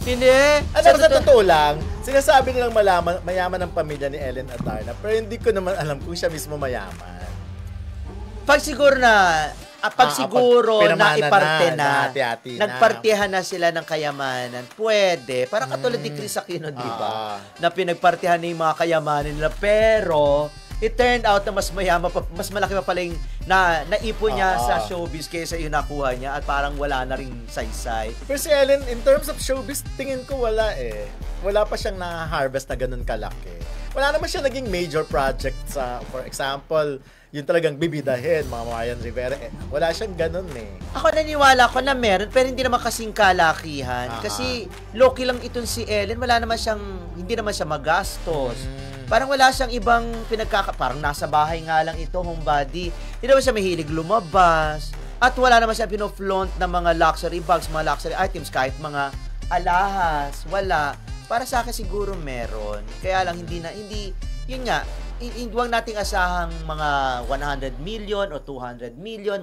Hindi. Ano sa totoo lang, sinasabi nilang mayaman ang pamilya ni Ellen Adarna, pero hindi ko naman alam kung siya mismo mayaman. Pag siguro na na iparte na, nagpartihan na sila ng kayamanan, pwede. Parang katulad ni Chris Aquino, di ba? Na pinagpartihan na yung mga kayamanan nila, pero it turned out na mas mayaman pa, mas malaki pa pala yung naipon niya sa showbiz kaysa yung nakuha niya at parang wala na ring saysay. Pero si Ellen, in terms of showbiz, tingin ko wala eh. Wala pa siyang na-harvest na ganun kalaki. Wala naman siya naging major project sa, for example, yung talagang bibidahin, mga Marian Rivera. Wala siyang ganun eh. Ako naniniwala ko na meron, pero hindi naman kasing kalakihan. Kasi low-key lang itong si Ellen, wala naman siyang, hindi naman siya magastos. Parang wala siyang ibang parang nasa bahay nga lang ito, homebody. Hindi naman siya mahilig lumabas. At wala naman siya pinoflaunt ng mga luxury bags, mga luxury items, kahit mga alahas. Wala. Para sa akin siguro meron. Kaya lang yun nga, huwag nating asahang mga 100 million o 200 million.